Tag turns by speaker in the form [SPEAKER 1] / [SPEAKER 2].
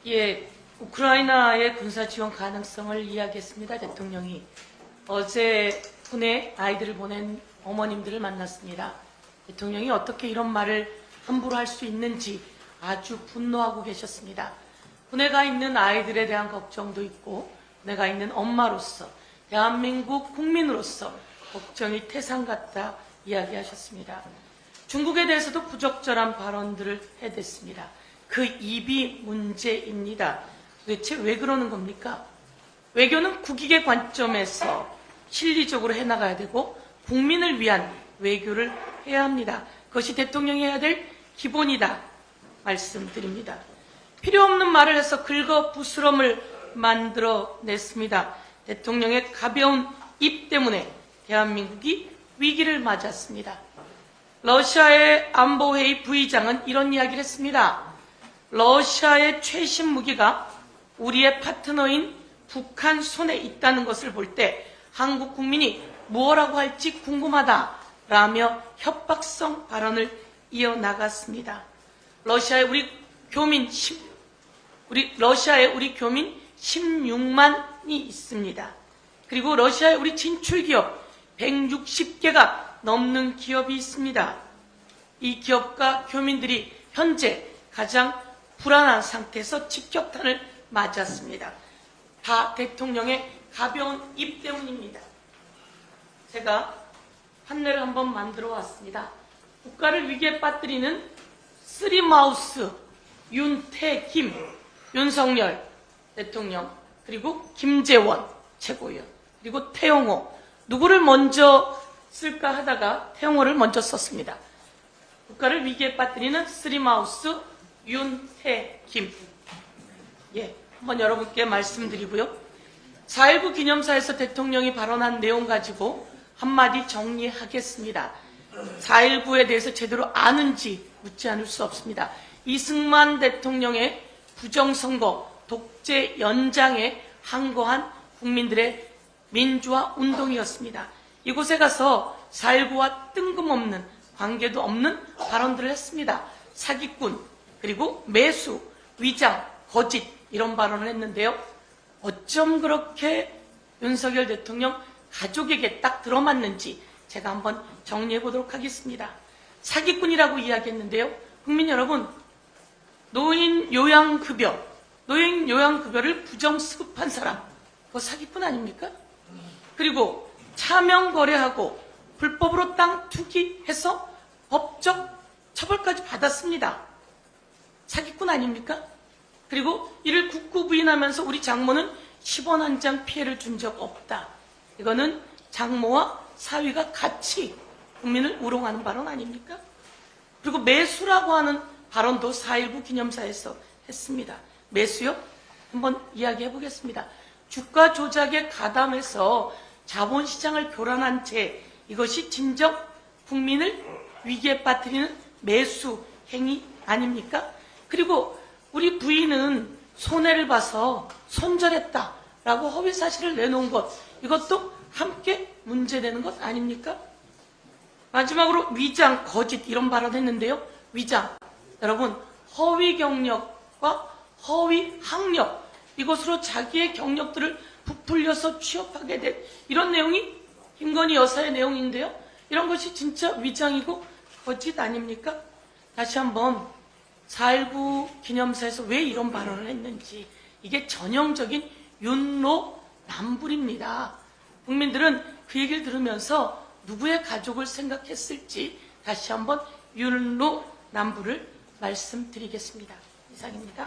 [SPEAKER 1] 예, 우크라이나의 군사 지원 가능성을 이야기했습니다. 대통령이 어제 군에 아이들을 보낸 어머님들을 만났습니다. 대통령이 어떻게 이런 말을 함부로 할 수 있는지 아주 분노하고 계셨습니다. 군에 가 있는 아이들에 대한 걱정도 있고 군에 가 있는 엄마로서 대한민국 국민으로서 걱정이 태산 같다 이야기하셨습니다. 중국에 대해서도 부적절한 발언들을 해댔습니다. 그 입이 문제입니다. 도대체 왜 그러는 겁니까? 외교는 국익의 관점에서 실리적으로 해나가야 되고 국민을 위한 외교를 해야 합니다. 그것이 대통령이 해야 될 기본이다 말씀드립니다. 필요 없는 말을 해서 긁어부스럼을 만들어냈습니다. 대통령의 가벼운 입 때문에 대한민국이 위기를 맞았습니다. 러시아의 안보회의 부의장은 이런 이야기를 했습니다. 러시아의 최신 무기가 우리의 파트너인 북한 손에 있다는 것을 볼 때 한국 국민이 무엇라고 할지 궁금하다라며 협박성 발언을 이어나갔습니다. 러시아에 우리 교민 16만이 있습니다. 그리고 러시아에 우리 진출기업 160개가 넘는 기업이 있습니다. 이 기업과 교민들이 현재 가장 불안한 상태에서 직격탄을 맞았습니다. 다 대통령의 가벼운 입 때문입니다. 제가 판례를 한번 만들어 왔습니다. 국가를 위기에 빠뜨리는 쓰리마우스 윤태김, 윤석열 대통령, 그리고 김재원 최고위원, 그리고 태영호, 누구를 먼저 쓸까 하다가 태영호를 먼저 썼습니다. 국가를 위기에 빠뜨리는 쓰리마우스 윤태김. 예, 한번 여러분께 말씀드리고요. 4.19 기념사에서 대통령이 발언한 내용 가지고 한마디 정리하겠습니다. 4.19에 대해서 제대로 아는지 묻지 않을 수 없습니다. 이승만 대통령의 부정선거, 독재 연장에 항거한 국민들의 민주화 운동이었습니다. 이곳에 가서 4.19와 뜬금없는 관계도 없는 발언들을 했습니다. 사기꾼, 그리고 매수, 위장, 거짓 이런 발언을 했는데요. 어쩜 그렇게 윤석열 대통령 가족에게 딱 들어맞는지 제가 한번 정리해 보도록 하겠습니다. 사기꾼이라고 이야기했는데요. 국민 여러분, 노인 요양급여를 부정수급한 사람, 그거 사기꾼 아닙니까? 그리고 차명 거래하고 불법으로 땅 투기해서 법적 처벌까지 받았습니다. 사기꾼 아닙니까? 그리고 이를 굳고 부인하면서 우리 장모는 10원 한 장 피해를 준 적 없다. 이거는 장모와 사위가 같이 국민을 우롱하는 발언 아닙니까? 그리고 매수라고 하는 발언도 4.19 기념사에서 했습니다. 매수요? 한번 이야기해 보겠습니다. 주가 조작에 가담해서 자본시장을 교란한 채 이것이 진정 국민을 위기에 빠뜨리는 매수 행위 아닙니까? 그리고 우리 부인은 손해를 봐서 손절했다라고 허위사실을 내놓은 것, 이것도 함께 문제되는 것 아닙니까? 마지막으로 위장, 거짓 이런 발언했는데요. 위장, 여러분 허위 경력과 허위 학력, 이것으로 자기의 경력들을 부풀려서 취업하게 된 이런 내용이 김건희 여사의 내용인데요. 이런 것이 진짜 위장이고 거짓 아닙니까? 다시 한번 4.19 기념사에서 왜 이런 발언을 했는지, 이게 전형적인 윤로남불입니다. 국민들은 그 얘기를 들으면서 누구의 가족을 생각했을지 다시 한번 윤로남불을 말씀드리겠습니다. 이상입니다.